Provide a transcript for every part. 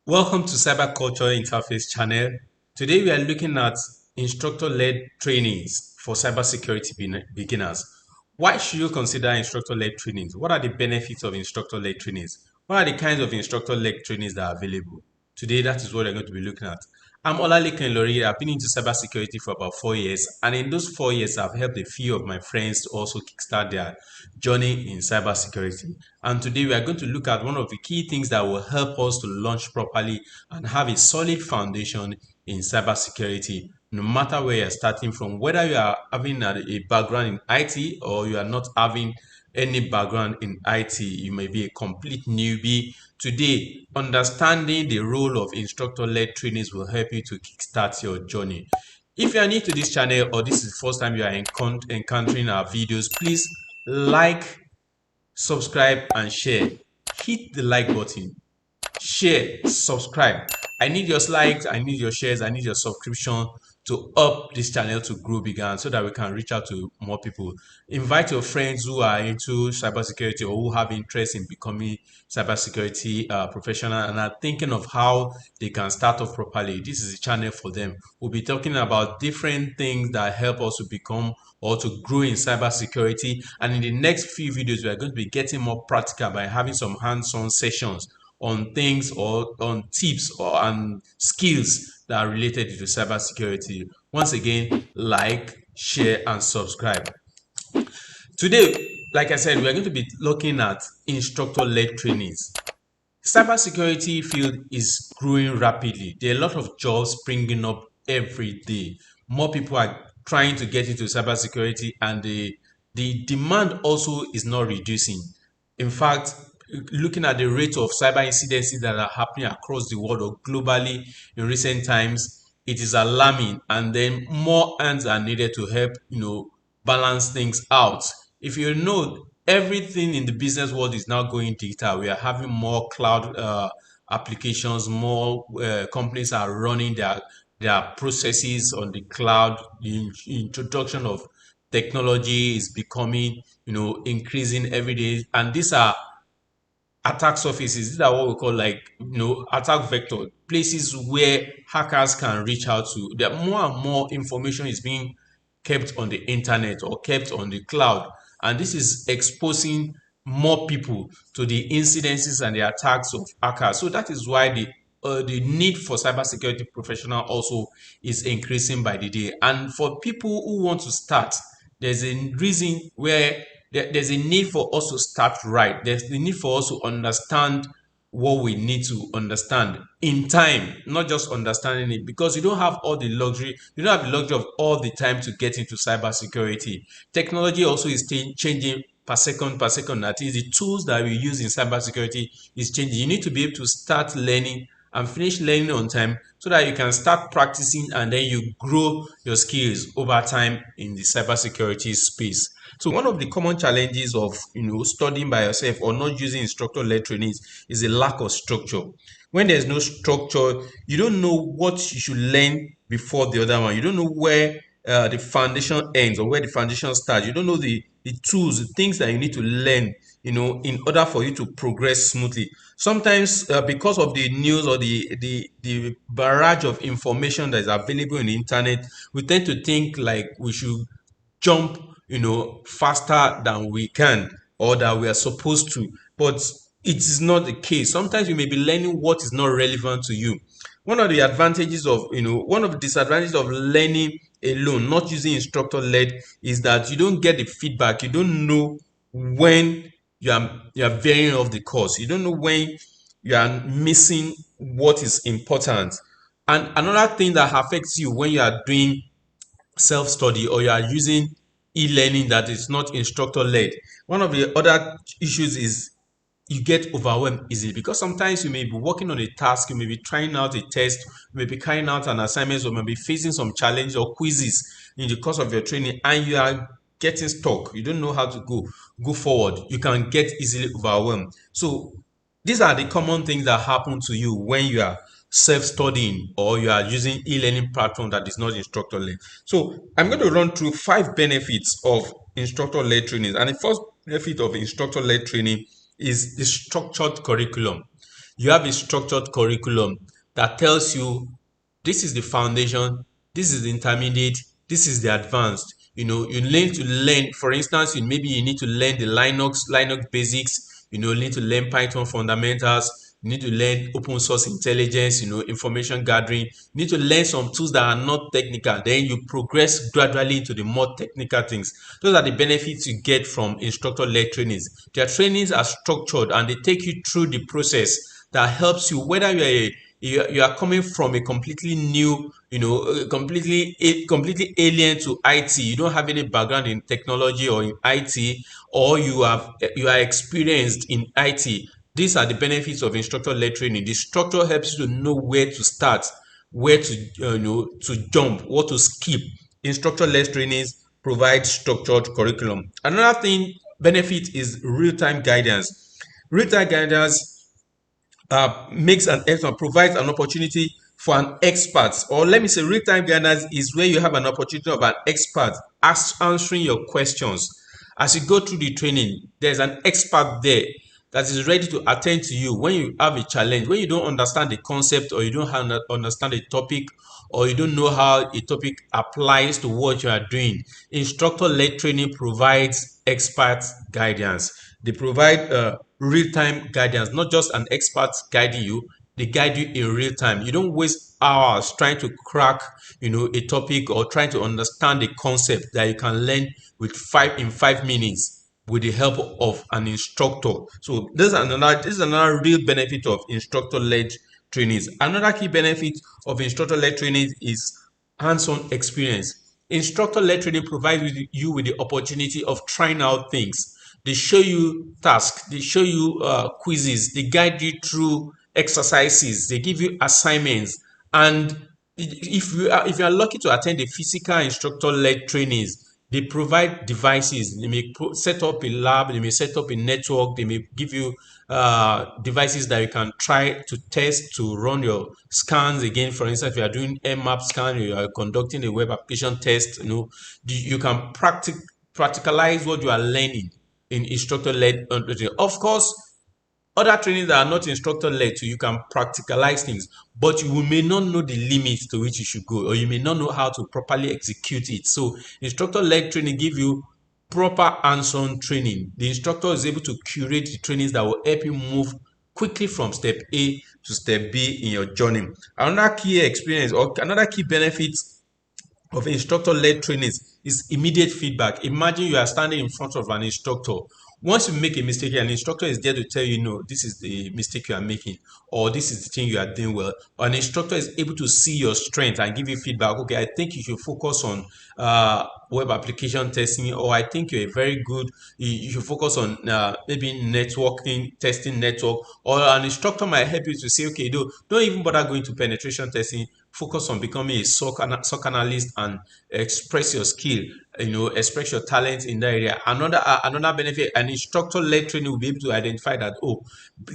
Welcome to Cyber Culture Interface channel. Today we are looking at instructor-led trainings for cybersecurity beginners. Why should you consider instructor-led trainings? What are the benefits of instructor-led trainings? What are the kinds of instructor-led trainings that are available? Today, that is what we're going to be looking at. I'm Olalekan Lori. I've been into cybersecurity for about 4 years, and in those 4 years, I've helped a few of my friends to also kickstart their journey in cybersecurity. And today, we are going to look at one of the key things that will help us to launch properly and have a solid foundation in cybersecurity, no matter where you're starting from, whether you are having a background in IT or you are not having any background in IT, you may be a complete newbie. Today, understanding the role of instructor-led trainings will help you to kickstart your journey. If you are new to this channel or this is the first time you are encountering our videos, please like, subscribe, and share. Hit the like button, share, subscribe. I need your likes, I need your shares, I need your subscription to up this channel to grow bigger so that we can reach out to more people. Invite your friends who are into cybersecurity or who have interest in becoming cybersecurity professional and are thinking of how they can start off properly. This is a channel for them. We'll be talking about different things that help us to become or to grow in cybersecurity. And in the next few videos, we are going to be getting more practical by having some hands-on sessions on things or on tips or on skills that are related to cybersecurity. Once again, like, share, and subscribe. Today, like I said, we are going to be looking at instructor-led trainings. Cybersecurity field is growing rapidly. There are a lot of jobs springing up every day. More people are trying to get into cybersecurity, and the demand also is not reducing. In fact, looking at the rate of cyber incidences that are happening across the world or globally in recent times, it is alarming, and then more hands are needed to help balance things out. If you know, everything in the business world is now going digital. We are having more cloud applications, more companies are running their processes on the cloud. The introduction of technology is becoming increasing every day, and these are attack surfaces. These are what we call like attack vector, places where hackers can reach out to. There more and more information is being kept on the internet or kept on the cloud, and this is exposing more people to the incidences and the attacks of hackers. So that is why the need for cybersecurity professional also is increasing by the day. And for people who want to start, there's a reason where there's a need for us to start right. There's the need for us to understand what we need to understand in time, not just understanding it, because you don't have all the luxury, you don't have the luxury of all the time to get into cybersecurity. Technology also is changing per second. That is, the tools that we use in cybersecurity is changing. You need to be able to start learning and finish learning on time so that you can start practicing and then you grow your skills over time in the cybersecurity space. So one of the common challenges of studying by yourself or not using instructor-led trainings is a lack of structure. When there's no structure, you don't know what you should learn before the other one. You don't know where the foundation ends or where the foundation starts. You don't know the tools, the things that you need to learn, in order for you to progress smoothly. Sometimes because of the news or the barrage of information that is available on the internet, we tend to think like we should jump faster than we can or that we are supposed to, but it is not the case. Sometimes you may be learning what is not relevant to you. One of the advantages of one of the disadvantages of learning alone, not using instructor led, is that you don't get the feedback. You don't know when you are veering off the course. You don't know when you are missing what is important. And another thing that affects you when you are doing self-study or you are using e-learning that is not instructor-led, one of the other issues is you get overwhelmed easily, because sometimes you may be working on a task, you may be trying out a test, you may be carrying out an assignment, or maybe facing some challenge or quizzes in the course of your training, and you are getting stuck. You don't know how to go forward. You can get easily overwhelmed. So these are the common things that happen to you when you are self-studying or you are using e-learning platform that is not instructor-led. So I'm going to run through 5 benefits of instructor-led training. And the first benefit of instructor-led training is the structured curriculum. You have a structured curriculum that tells you this is the foundation, this is the intermediate, this is the advanced. You need to learn, for instance, maybe you need to learn the Linux basics, you need to learn Python fundamentals, you need to learn open source intelligence, information gathering. You need to learn some tools that are not technical. Then you progress gradually into the more technical things. Those are the benefits you get from instructor-led trainings. Their trainings are structured and they take you through the process that helps you, whether you are coming from a completely new, completely alien to IT. You don't have any background in technology or in IT, or you are experienced in IT. These are the benefits of instructor-led training. The structure helps you to know where to start, where to to jump, what to skip. Instructor-led trainings provide structured curriculum. Another thing benefit is real-time guidance. Real-time guidance makes an expert provides an opportunity for an expert, or let me say real-time guidance is where you have an opportunity of an expert answering your questions. As you go through the training, there's an expert there that is ready to attend to you when you have a challenge, when you don't understand the concept, or you don't understand a topic, or you don't know how a topic applies to what you are doing. Instructor-led training provides expert guidance. They provide real-time guidance, not just an expert guiding you. They guide you in real time. You don't waste hours trying to crack, a topic, or trying to understand the concept that you can learn with 5 minutes with the help of an instructor. So this is another real benefit of instructor-led trainings. Another key benefit of instructor-led training is hands-on experience. Instructor-led training provides you with the opportunity of trying out things. They show you tasks, they show you quizzes, they guide you through exercises, they give you assignments. And if you are lucky to attend a physical instructor-led trainings, they provide devices. They may set up a lab, they may set up a network, they may give you devices that you can try to test to run your scans again. For instance, if you are doing map scan, you are conducting a web application test, you can practicalize what you are learning in instructor-led. Of course, other trainings that are not instructor-led too, you can practicalize things, but you may not know the limits to which you should go, or you may not know how to properly execute it. So instructor-led training give you proper hands-on training. The instructor is able to curate the trainings that will help you move quickly from step A to step B in your journey. Another key experience, or another key benefit of instructor-led trainings is immediate feedback. Imagine you are standing in front of an instructor. Once you make a mistake, an instructor is there to tell you, no, this is the mistake you are making, or this is the thing you are doing well. Or an instructor is able to see your strength and give you feedback. Okay, I think you should focus on web application testing, or I think you're very good. You should focus on maybe networking, testing network. Or an instructor might help you to say, okay, don't even bother going to penetration testing. Focus on becoming a SOC analyst and express your skill, express your talent in that area. Another benefit, an instructor-led training will be able to identify that, oh,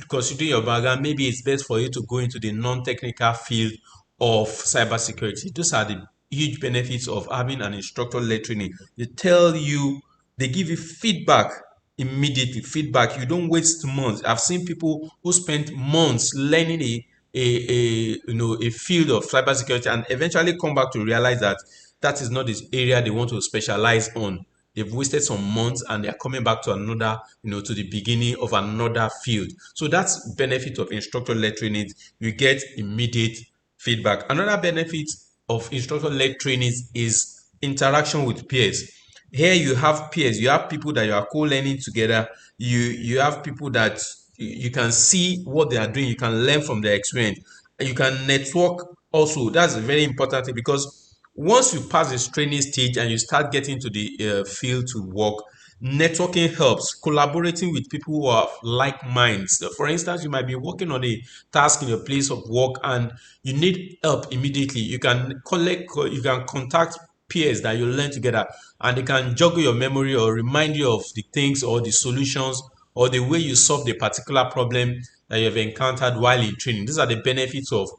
considering your background, maybe it's best for you to go into the non-technical field of cybersecurity. Those are the huge benefits of having an instructor-led training. They give you feedback immediately. Feedback, you don't waste months. I've seen people who spent months learning a field of cybersecurity and eventually come back to realize that that is not the area they want to specialize on. They've wasted some months and they're coming back to another, to the beginning of another field. So that's benefit of instructor-led training. You get immediate feedback. Another benefit of instructor-led trainings is interaction with peers. Here you have peers, you have people that you are co-learning together. You have people that you can see what they are doing, you can learn from their experience, and you can network also. That's a very important thing, because once you pass this training stage and you start getting to the field to work, networking helps. Collaborating with people who have like minds. For instance, you might be working on a task in your place of work and you need help immediately. You can contact peers that you learn together, and they can joggle your memory or remind you of the things or the solutions or the way you solve the particular problem that you have encountered while in training. These are the benefits of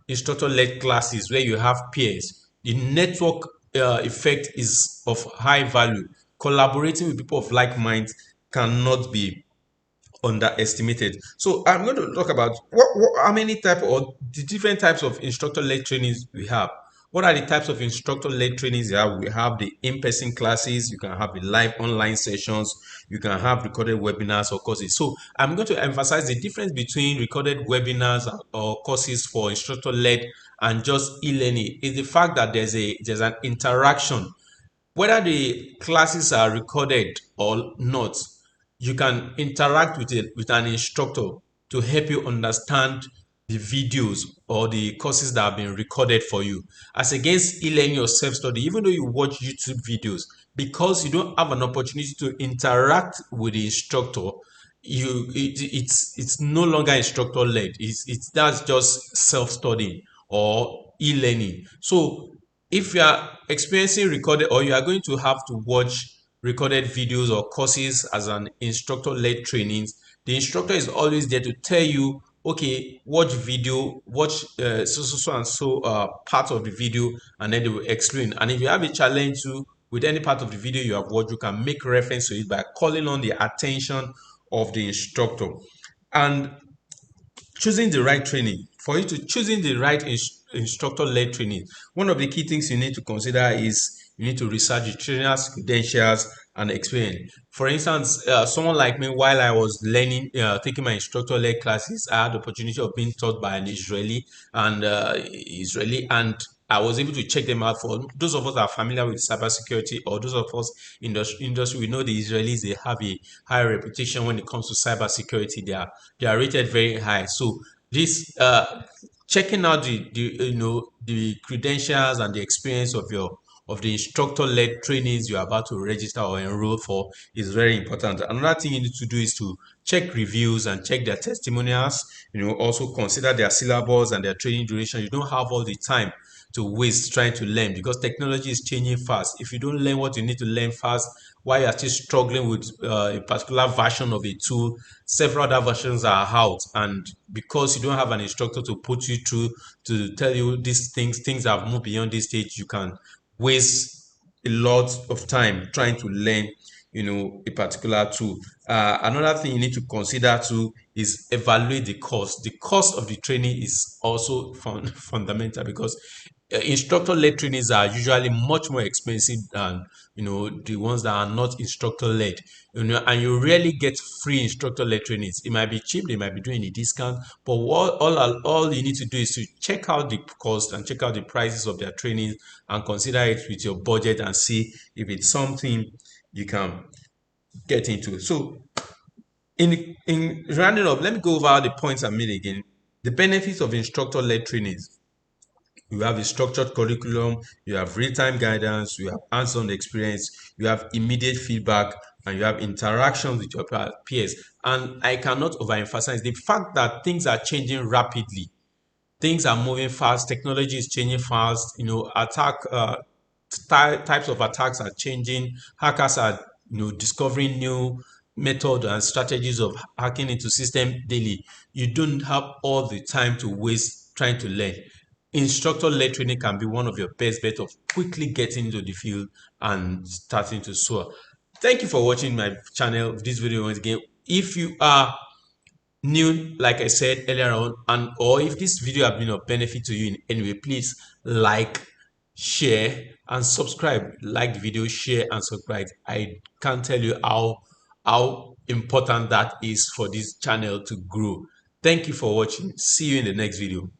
instructor-led classes where you have peers. The network effect is of high value. Collaborating with people of like minds cannot be underestimated. So I'm going to talk about how many type or the different types of instructor-led trainings we have. What are the types of instructor-led trainings you have? We have the in-person classes. You can have the live online sessions. You can have recorded webinars or courses. So I'm going to emphasize the difference between recorded webinars or courses for instructor-led and just e-learning is the fact that there's an interaction. Whether the classes are recorded or not, you can interact with an instructor to help you understand the videos or the courses that have been recorded for you. As against e-learning or self-study, even though you watch YouTube videos, because you don't have an opportunity to interact with the instructor, it's no longer instructor led. It's that's just self-studying or e-learning. So if you are experiencing recorded or you are going to have to watch recorded videos or courses as an instructor-led trainings, the instructor is always there to tell you, okay, watch video, watch so and so part of the video, and then they will explain. And if you have a challenge to with any part of the video you have watched, you can make reference to it by calling on the attention of the instructor. And choosing the right training. For you to choosing the right instructor-led training, one of the key things you need to consider is you need to research the trainer's credentials and experience. For instance, someone like me, while I was learning, taking my instructor-led classes, I had the opportunity of being taught by an Israeli, and I was able to check them out. For those of us that are familiar with cybersecurity, or those of us in the industry, we know the Israelis, they have a high reputation when it comes to cybersecurity. They are rated very high. So this checking out the credentials and the experience of the instructor-led trainings you're about to register or enroll for is very important. Another thing you need to do is to check reviews and check their testimonials. Also consider their syllabus and their training duration. You don't have all the time to waste trying to learn because technology is changing fast. If you don't learn what you need to learn fast, while you're still struggling with a particular version of a tool, several other versions are out. And because you don't have an instructor to put you through to tell you these things have moved beyond this stage, you can waste a lot of time trying to learn a particular tool. Another thing you need to consider too is evaluate the cost. The cost of the training is also fundamental because instructor-led trainings are usually much more expensive than the ones that are not instructor-led. And you rarely get free instructor-led trainings. It might be cheap, they might be doing a discount, but all you need to do is to check out the cost and check out the prices of their trainings and consider it with your budget and see if it's something you can get into. So in rounding up, let me go over the points I made again. The benefits of instructor-led trainings: you have a structured curriculum, you have real-time guidance, you have hands-on experience, you have immediate feedback, and you have interactions with your peers. And I cannot overemphasize the fact that things are changing rapidly. Things are moving fast. Technology is changing fast. Types of attacks are changing. Hackers are discovering new methods and strategies of hacking into system daily. You don't have all the time to waste trying to learn. Instructor-led training can be one of your best bet of quickly getting into the field and starting to soar. Thank you for watching my channel. This video once again. If you are new, like I said earlier on, and or if this video have been of benefit to you in any way, please like, share, and subscribe. Like the video, share, and subscribe. I can't tell you how important that is for this channel to grow. Thank you for watching. See you in the next video.